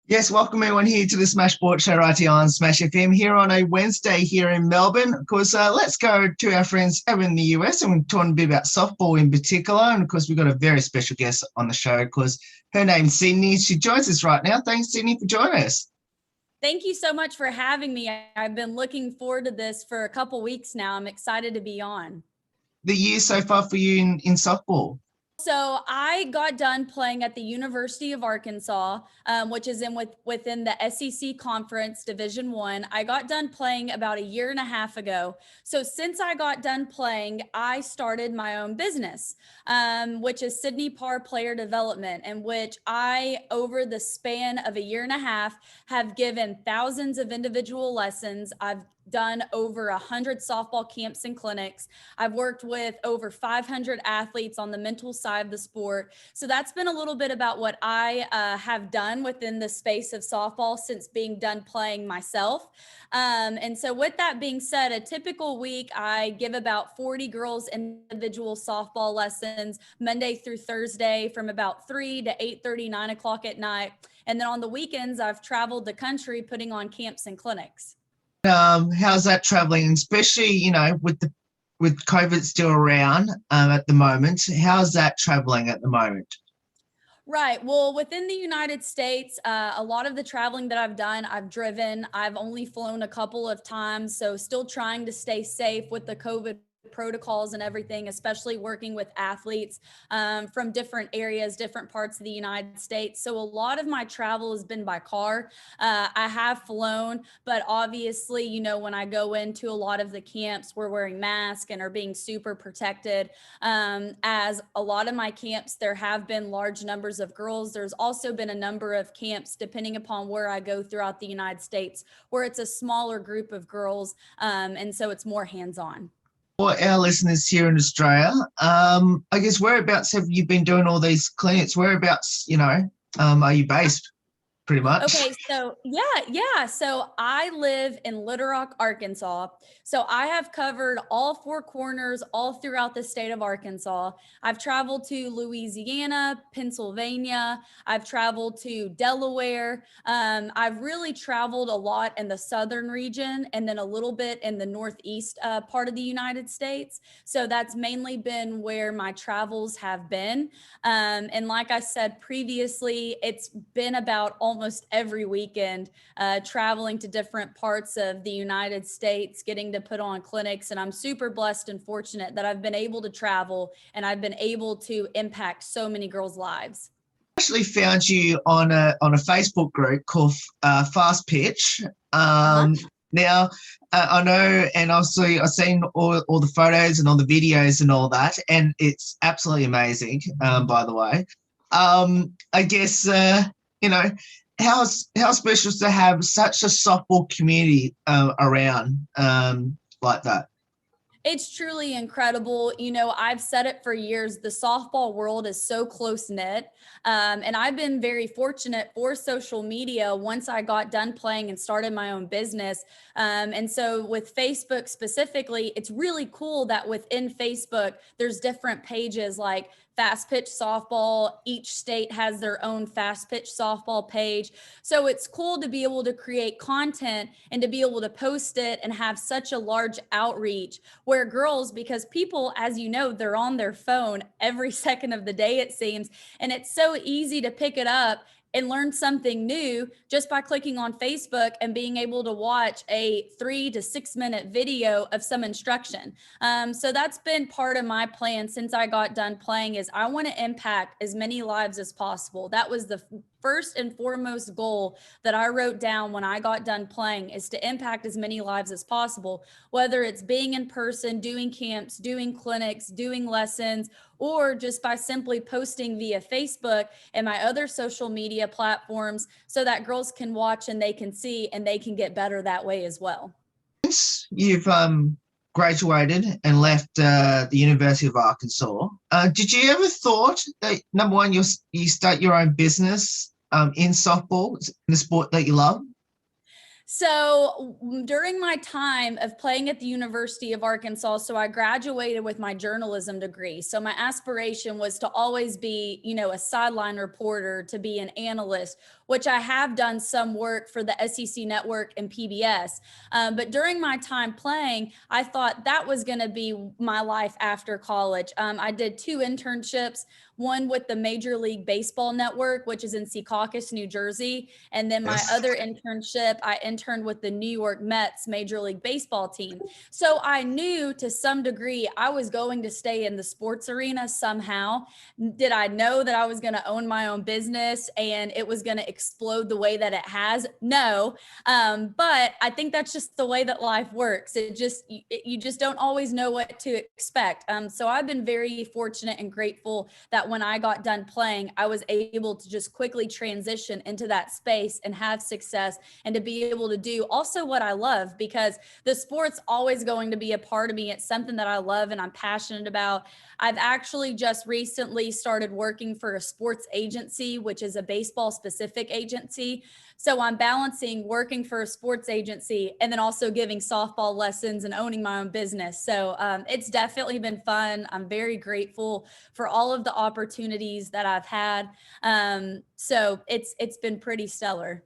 Yes, welcome everyone here to the Smash Sports Show right here on Smash FM here on a Wednesday here in Melbourne. Of course, let's go to our friends over in the US and we're talking a bit about softball in particular. And of course, we've got a very special guest on the show because her name's Sydney. She joins us right now. Thanks, Sydney, for joining us. Thank you so much for having me. I've been looking forward to this for a couple weeks now. I'm excited to be on. The year so far for you in softball? So I got done playing at the University of Arkansas, which is within the SEC Conference Division One. I got done playing about a year and a half ago. So since I got done playing, I started my own business, which is Sydney Parr Player Development, in which I, over the span of a year and a half, have given thousands of individual lessons. I've done over 100 softball camps and clinics. I've worked with over 500 athletes on the mental side of the sport. So that's been a little bit about what I have done within the space of softball since being done playing myself. And so with that being said, a typical week, I give about 40 girls individual softball lessons Monday through Thursday from about 3 to 8:30, 9 o'clock at night. And then on the weekends, I've traveled the country putting on camps and clinics. How's that traveling, especially with COVID still around at the moment? How's that traveling at the moment? Right. Well, within the United States, a lot of the traveling that I've done, I've driven. I've only flown a couple of times. So still trying to stay safe with the COVID protocols and everything, especially working with athletes from different areas, different parts of the United States. So a lot of my travel has been by car. I have flown, but obviously, when I go into a lot of the camps, we're wearing masks and are being super protected. As a lot of my camps, there have been large numbers of girls. There's also been a number of camps, depending upon where I go throughout the United States, where it's a smaller group of girls. And so it's more hands-on. For our listeners here in Australia, I guess whereabouts have you been doing all these clinics? Whereabouts, are you based pretty much? Okay, so yeah. So I live in Little Rock, Arkansas. So I have covered all four corners all throughout the state of Arkansas. I've traveled to Louisiana, Pennsylvania. I've traveled to Delaware. I've really traveled a lot in the southern region and then a little bit in the northeast part of the United States. So that's mainly been where my travels have been. And like I said previously, it's been about almost every weekend, traveling to different parts of the United States, getting to put on clinics. And I'm super blessed and fortunate that I've been able to travel and I've been able to impact so many girls' lives. I actually found you on a Facebook group called Fast Pitch. Now, I know, and also I've seen all the photos and all the videos and all that, and it's absolutely amazing, by the way. I guess, how special is to have such a softball community around like that? It's truly incredible. I've said it for years, the softball world is so close knit. And I've been very fortunate for social media once I got done playing and started my own business. And so with Facebook specifically, it's really cool that within Facebook, there's different pages like Fast Pitch Softball. Each state has their own Fast Pitch Softball page. So it's cool to be able to create content and to be able to post it and have such a large outreach where girls, because people, as you know, they're on their phone every second of the day, it seems, and it's so easy to pick it up and learn something new just by clicking on Facebook and being able to watch a 3 to 6 minute video of some instruction. So that's been part of my plan since I got done playing is I want to impact as many lives as possible. That was the first and foremost goal that I wrote down when I got done playing is to impact as many lives as possible, whether it's being in person, doing camps, doing clinics, doing lessons, or just by simply posting via Facebook and my other social media platforms so that girls can watch and they can see and they can get better that way as well. Since you've graduated and left the University of Arkansas, did you ever thought that, number one, you start your own business in softball, in the sport that you love? So during my time of playing at the University of Arkansas, so I graduated with my journalism degree. So my aspiration was to always be, a sideline reporter, to be an analyst, which I have done some work for the SEC Network and PBS. But during my time playing, I thought that was going to be my life after college. I did 2 internships, one with the Major League Baseball Network, which is in Secaucus, New Jersey. And then my Yes. other internship, I interned with the New York Mets Major League Baseball team. So I knew to some degree I was going to stay in the sports arena somehow. Did I know that I was going to own my own business and it was going to explode the way that it has? No. But I think that's just the way that life works. You just don't always know what to expect. So I've been very fortunate and grateful that when I got done playing, I was able to just quickly transition into that space and have success, and to be able to do also what I love, because the sport's always going to be a part of me. It's something that I love and I'm passionate about. I've actually just recently started working for a sports agency, which is a baseball specific agency. So I'm balancing working for a sports agency and then also giving softball lessons and owning my own business. So it's definitely been fun. I'm very grateful for all of the opportunities that I've had. So it's been pretty stellar.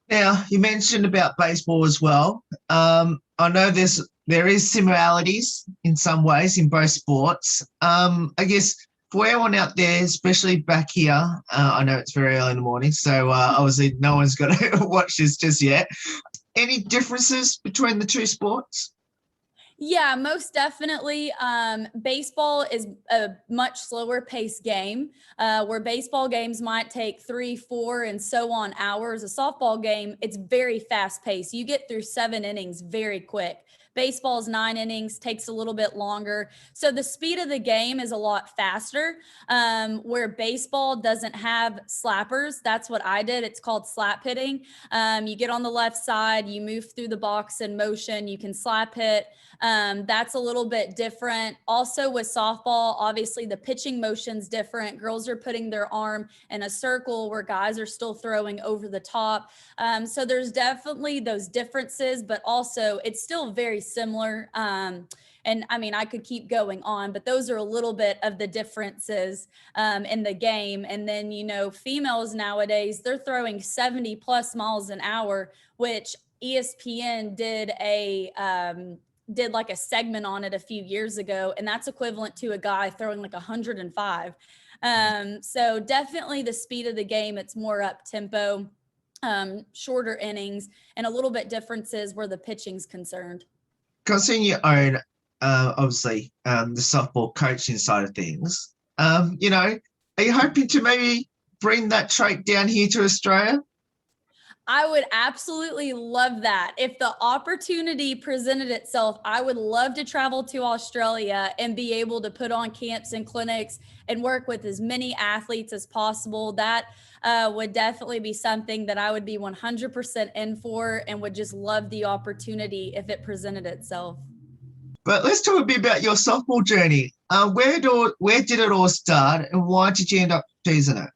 Now, you mentioned about baseball as well. I know there is similarities in some ways in both sports. I guess for everyone out there, especially back here, I know it's very early in the morning, so obviously no one's got to watch this just yet. Any differences between the 2 sports? Yeah, most definitely. Baseball is a much slower paced game, where baseball games might take 3, 4, and so on hours. A softball game, it's very fast paced. You get through 7 innings very quick. Baseball's 9 innings, takes a little bit longer. So the speed of the game is a lot faster, where baseball doesn't have slappers. That's what I did. It's called slap hitting. You get on the left side, you move through the box in motion, you can slap hit. That's a little bit different. Also with softball, obviously the pitching motion's different. Girls are putting their arm in a circle where guys are still throwing over the top. So there's definitely those differences, but also it's still very similar. And I mean, I could keep going on, but those are a little bit of the differences in the game. And then, females nowadays, they're throwing 70 plus miles an hour, which ESPN did like a segment on it a few years ago, and that's equivalent to a guy throwing like 105. So definitely the speed of the game, it's more up tempo, shorter innings, and a little bit differences where the pitching's concerned. Considering you own, obviously, the softball coaching side of things, are you hoping to maybe bring that trait down here to Australia? I would absolutely love that. If the opportunity presented itself, I would love to travel to Australia and be able to put on camps and clinics and work with as many athletes as possible. That would definitely be something that I would be 100% in for, and would just love the opportunity if it presented itself. But let's talk a bit about your softball journey. Where did it all start, and why did you end up choosing it?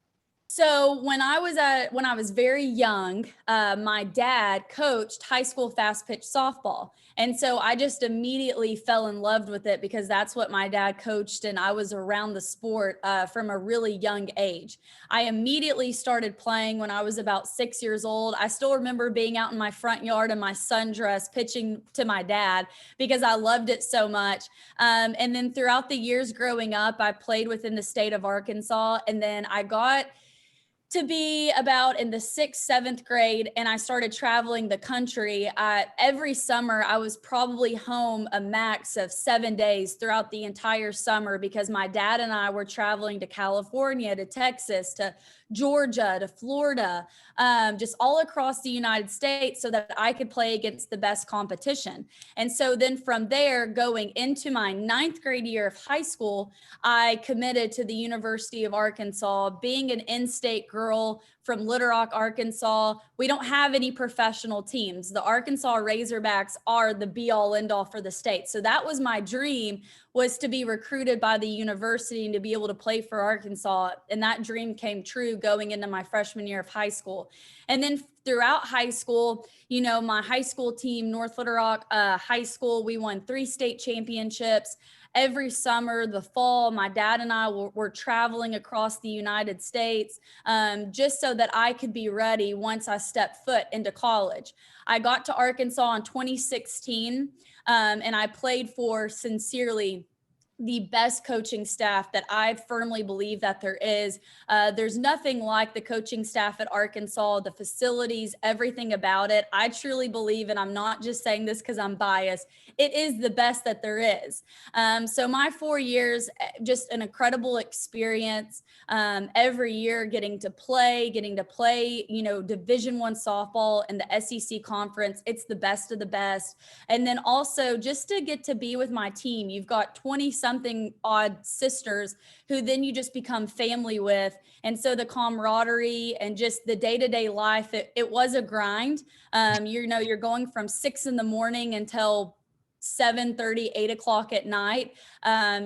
So when I was very young, my dad coached high school fast pitch softball. And so I just immediately fell in love with it because that's what my dad coached. And I was around the sport from a really young age. I immediately started playing when I was about 6 years old. I still remember being out in my front yard in my sundress pitching to my dad because I loved it so much. And then throughout the years growing up, I played within the state of Arkansas. And then I got to be about in the 6th, 7th grade, and I started traveling the country. Every summer, I was probably home a max of 7 days throughout the entire summer because my dad and I were traveling to California, to Texas, to Georgia, to Florida, just all across the United States so that I could play against the best competition. And so then from there, going into my 9th grade year of high school, I committed to the University of Arkansas, being an in-state girl girl from Little Rock, Arkansas. We don't have any professional teams. The Arkansas Razorbacks are the be all end all for the state. So that was my dream, was to be recruited by the university and to be able to play for Arkansas. And that dream came true going into my freshman year of high school. And then throughout high school, you know, my high school team, North Little Rock High School, we won 3 state championships. Every summer, the fall, my dad and I were traveling across the United States just so that I could be ready once I stepped foot into college. I got to Arkansas in 2016, and I played for, sincerely, the best coaching staff that I firmly believe that there is. There's nothing like the coaching staff at Arkansas, the facilities, everything about it. I truly believe, and I'm not just saying this because I'm biased, it is the best that there is. So my 4 years, just an incredible experience. Every year getting to play, you know, Division I softball and the SEC conference. It's the best of the best. And then also just to get to be with my team. You've got 20 something odd sisters who then you just become family with. And so the camaraderie and just the day-to-day life, it was a grind. You know, you're going from 6 in the morning until 7:30, 8 o'clock at night,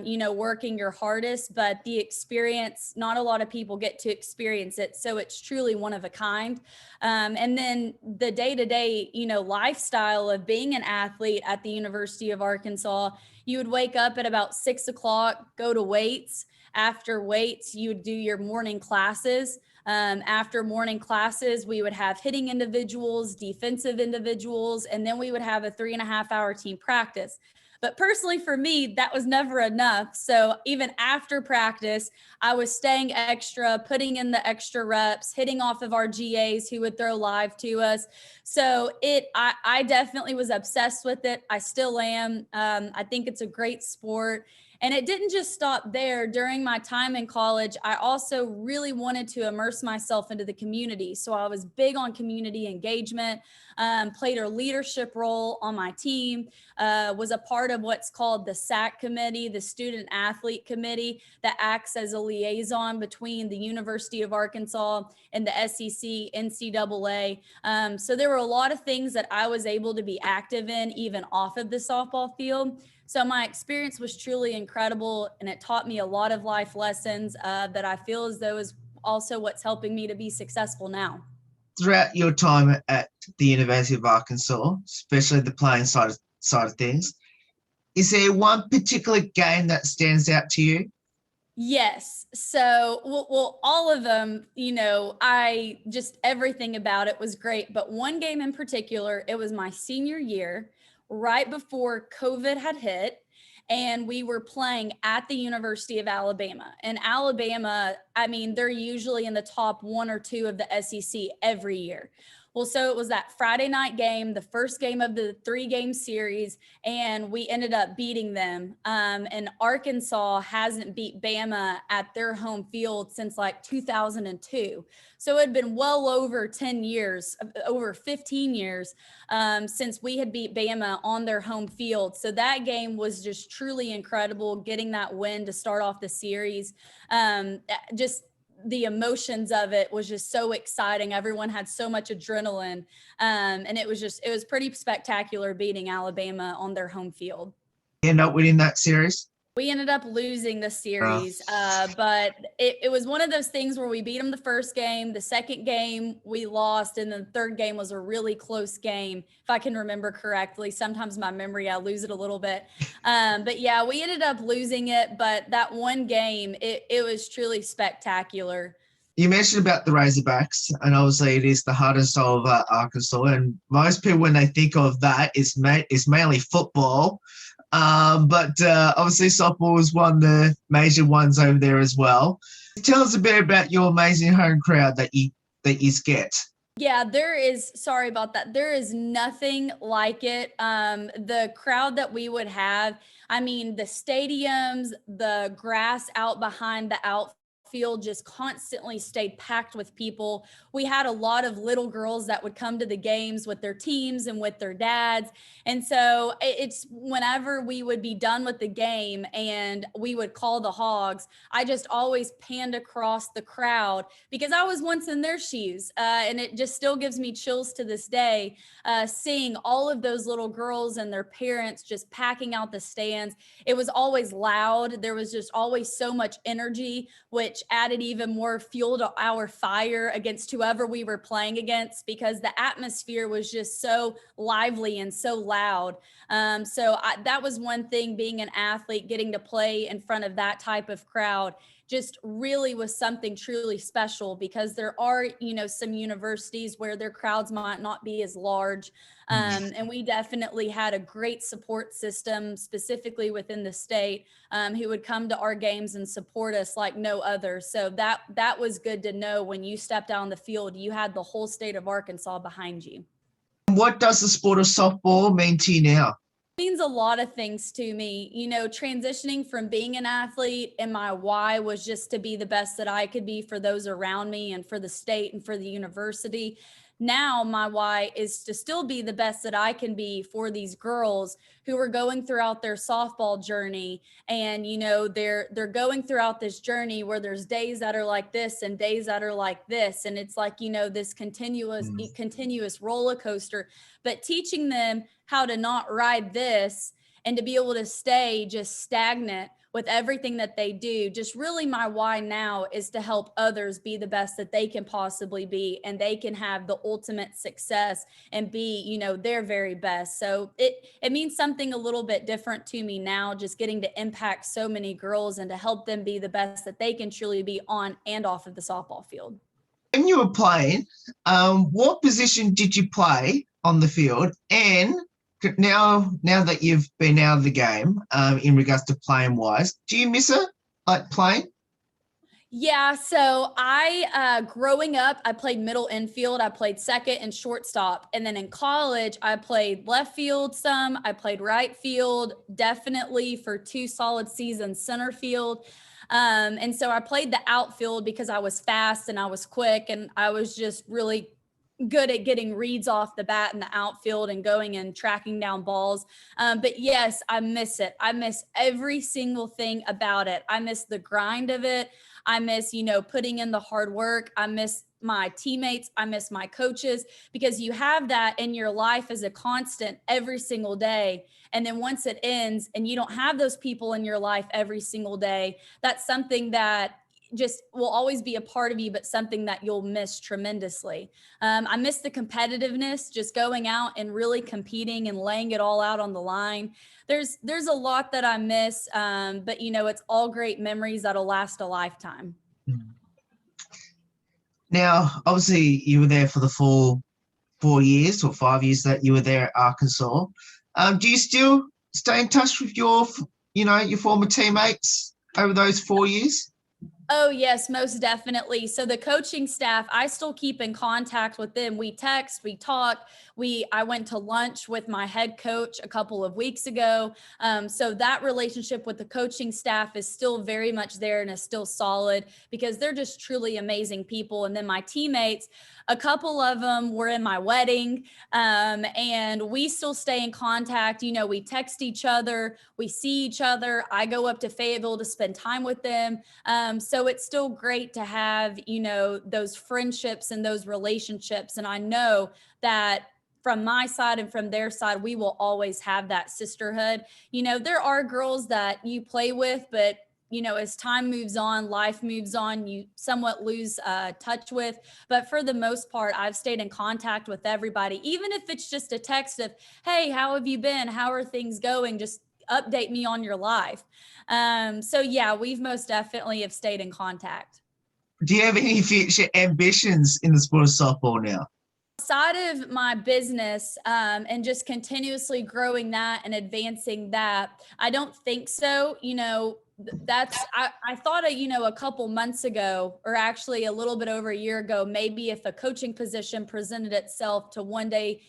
you know, working your hardest, but the experience, not a lot of people get to experience it. So it's truly one of a kind. And then the day-to-day, you know, lifestyle of being an athlete at the University of Arkansas, you would wake up at about 6 o'clock, go to weights. After weights, you would do your morning classes. After morning classes, we would have hitting individuals, defensive individuals, and then we would have a 3.5-hour team practice. But personally for me, that was never enough. So even after practice, I was staying extra, putting in the extra reps, hitting off of our GAs who would throw live to us. So I definitely was obsessed with it. I still am. I think it's a great sport. And it didn't just stop there. During my time in college, I also really wanted to immerse myself into the community. So I was big on community engagement, played a leadership role on my team, was a part of what's called the SAC committee, the Student Athlete Committee, that acts as a liaison between the University of Arkansas and the SEC, NCAA. So there were a lot of things that I was able to be active in, even off of the softball field. So my experience was truly incredible, and it taught me a lot of life lessons that I feel as though is also what's helping me to be successful now. Throughout your time at the University of Arkansas, especially the playing side of things, is there one particular game that stands out to you? Yes. So, well, all of them, you know, everything about it was great. But one game in particular, it was my senior year, right before COVID had hit. And we were playing at the University of Alabama. And Alabama, I mean, they're usually in the top 1 or 2 of the SEC every year. Well, so it was that Friday night game, the first game of the 3-game series, and we ended up beating them. And Arkansas hasn't beat Bama at their home field since like 2002. So it had been well over 10 years, over 15 years since we had beat Bama on their home field. So that game was just truly incredible, getting that win to start off the series. Just the emotions of it was just so exciting. Everyone had so much adrenaline. And it was pretty spectacular beating Alabama on their home field. You end up winning that series? We ended up losing the series, but it was one of those things where we beat them the first game, the second game we lost, and the third game was a really close game, if I can remember correctly. Sometimes my memory, I lose it a little bit. But yeah, we ended up losing it, but that one game, it was truly spectacular. You mentioned about the Razorbacks, and obviously it is the heart and soul of Arkansas, and most people, when they think of that, it's mainly football. But obviously softball was one of the major ones over there as well. Tell us a bit about your amazing home crowd that you get. Yeah, sorry about that. There is nothing like it. The crowd that we would have, I mean, the stadiums, the grass out behind the outfield, field just constantly stayed packed with people. We had a lot of little girls that would come to the games with their teams and with their dads. And so it's whenever we would be done with the game and we would call the Hogs, I just always panned across the crowd because I was once in their shoes. And it just still gives me chills to this day, seeing all of those little girls and their parents just packing out the stands. It was always loud. There was just always so much energy, which added even more fuel to our fire against whoever we were playing against, because the atmosphere was just so lively and so loud. That was one thing, being an athlete, getting to play in front of that type of crowd just really was something truly special, because there are, some universities where their crowds might not be as large. And we definitely had a great support system, specifically within the state, who would come to our games and support us like no other. So that was good to know. When you stepped out on the field, you had the whole state of Arkansas behind you. What does the sport of softball mean to you now? Means a lot of things to me. Transitioning from being an athlete, and my why was just to be the best that I could be for those around me and for the state and for the university. Now my why is to still be the best that I can be for these girls who are going throughout their softball journey. And, they're going throughout this journey where there's days that are like this and days that are like this. And it's like, this continuous roller coaster, but teaching them how to not ride this and to be able to stay just stagnant with everything that they do. Just really my why now is to help others be the best that they can possibly be, and they can have the ultimate success and be, their very best. So it means something a little bit different to me now, just getting to impact so many girls and to help them be the best that they can truly be on and off of the softball field. When you were playing, what position did you play on the field? And now that you've been out of the game, in regards to playing wise, do you miss it, like playing? Yeah, so growing up, I played middle infield, I played second and shortstop. And then in college, I played left field some, I played right field, definitely for 2 solid seasons, center field. And so I played the outfield because I was fast and I was quick, and I was just really good at getting reads off the bat in the outfield and going and tracking down balls. But yes, I miss it. I miss every single thing about it. I miss the grind of it. I miss, putting in the hard work. I miss my teammates. I miss my coaches, because you have that in your life as a constant every single day. And then once it ends and you don't have those people in your life every single day, that's something that just will always be a part of you, but something that you'll miss tremendously. I miss the competitiveness, just going out and really competing and laying it all out on the line. There's a lot that I miss, but it's all great memories that'll last a lifetime. Now, obviously, you were there for the full 4 years or 5 years that you were there at Arkansas. Do you still stay in touch with your former teammates over those 4 years? Oh, yes, most definitely. So the coaching staff, I still keep in contact with them. We text, we talk. I went to lunch with my head coach a couple of weeks ago. So that relationship with the coaching staff is still very much there and is still solid, because they're just truly amazing people. And then my teammates, a couple of them were in my wedding, and we still stay in contact. We text each other, we see each other. I go up to Fayetteville to spend time with them. So it's still great to have, those friendships and those relationships. And I know that from my side and from their side, we will always have that sisterhood. There are girls that you play with, but as time moves on, life moves on, you somewhat lose touch with. But for the most part, I've stayed in contact with everybody, even if it's just a text of, hey, how have you been? How are things going? Just update me on your life. So yeah, we've most definitely have stayed in contact. Do you have any future ambitions in the sport of softball now? Outside of my business, and just continuously growing that and advancing that, I don't think so. I thought, a couple months ago, or actually a little bit over a year ago, maybe if a coaching position presented itself to one day,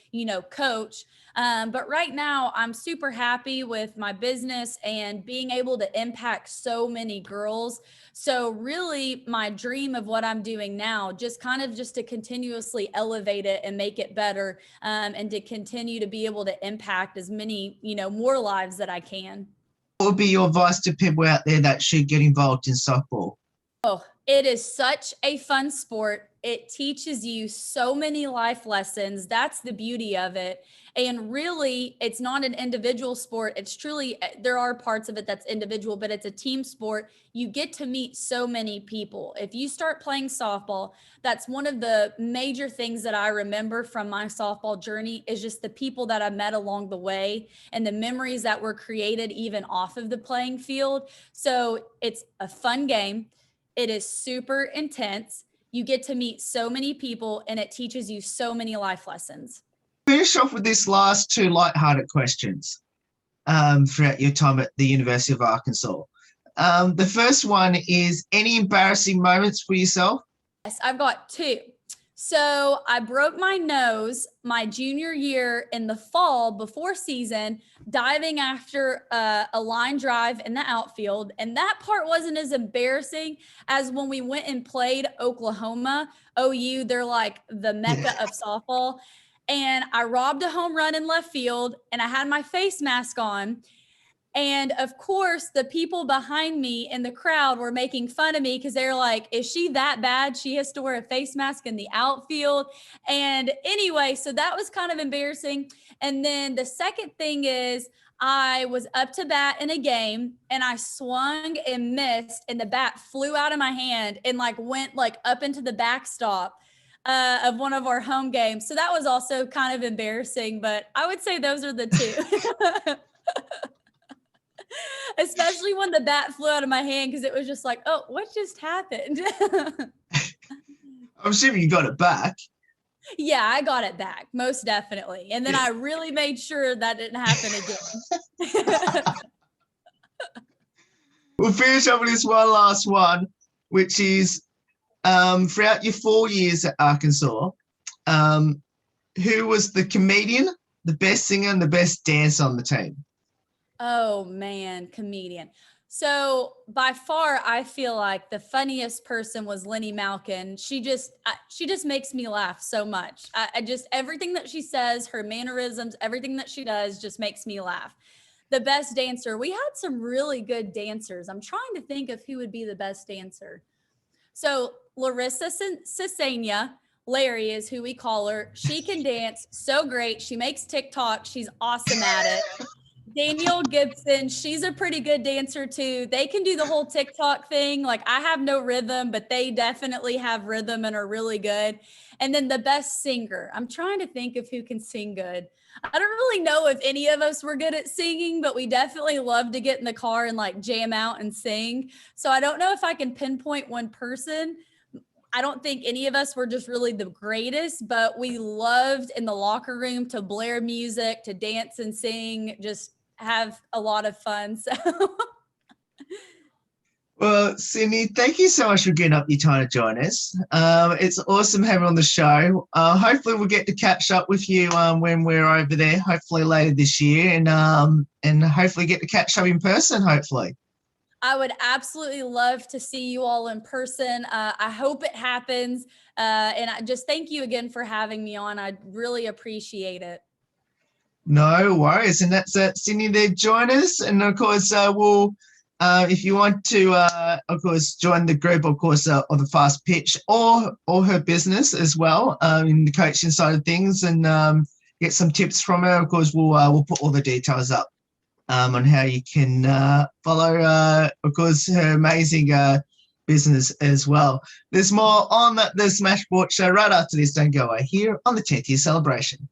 coach. But right now I'm super happy with my business and being able to impact so many girls. So really my dream of what I'm doing now, just to continuously elevate it and make it better, and to continue to be able to impact as many, more lives that I can. What would be your advice to people out there that should get involved in softball? Oh, it is such a fun sport. It teaches you so many life lessons. That's the beauty of it. And really, it's not an individual sport. It's truly, there are parts of it that's individual, but it's a team sport. You get to meet so many people. If you start playing softball, that's one of the major things that I remember from my softball journey is just the people that I met along the way and the memories that were created even off of the playing field. So it's a fun game. It is super intense. You get to meet so many people and it teaches you so many life lessons. Finish off with these last two lighthearted questions throughout your time at the University of Arkansas. The first one is, any embarrassing moments for yourself? Yes, I've got two. So I broke my nose my junior year in the fall before season, diving after a line drive in the outfield. And that part wasn't as embarrassing as when we went and played Oklahoma. OU, they're like the mecca of softball. And I robbed a home run in left field and I had my face mask on. And of course, the people behind me in the crowd were making fun of me because they're like, is she that bad? She has to wear a face mask in the outfield. And anyway, so that was kind of embarrassing. And then the second thing is, I was up to bat in a game and I swung and missed and the bat flew out of my hand and went up into the backstop of one of our home games. So that was also kind of embarrassing, but I would say those are the two. Especially when the bat flew out of my hand, because it was just like, oh, what just happened? I'm assuming you got it back. Yeah, I got it back, most definitely. And then I really made sure that didn't happen again. We'll finish up with this one last one, which is, throughout your 4 years at Arkansas, who was the comedian, the best singer, and the best dancer on the team? Oh man, comedian. So by far, I feel like the funniest person was Lenny Malkin. She just makes me laugh so much. I just, everything that she says, her mannerisms, everything that she does just makes me laugh. The best dancer, we had some really good dancers. I'm trying to think of who would be the best dancer. So Larissa Cesania, Larry is who we call her. She can dance so great. She makes TikTok. She's awesome at it. Danielle Gibson, she's a pretty good dancer too. They can do the whole TikTok thing. I have no rhythm, but they definitely have rhythm and are really good. And then the best singer, I'm trying to think of who can sing good. I don't really know if any of us were good at singing, but we definitely love to get in the car and jam out and sing. So I don't know if I can pinpoint one person. I don't think any of us were just really the greatest, but we loved in the locker room to blare music, to dance and sing, just have a lot of fun. So well, Sydney, thank you so much for getting up your time to join us. It's awesome having you on the show. Hopefully we'll get to catch up with you when we're over there, hopefully later this year, and hopefully get to catch up in person, hopefully. I would absolutely love to see you all in person. I hope it happens. And I just thank you again for having me on. I really appreciate it. No worries. And that's Sydney there, join us. And of course, we'll, if you want to, of course, join the group, of course, of the Fast Pitch or her business as well, in the coaching side of things, and get some tips from her. Of course, we'll put all the details up on how you can follow, of course, her amazing business as well. There's more on the Smash Sport show right after this. Don't go away here on the 10th year celebration.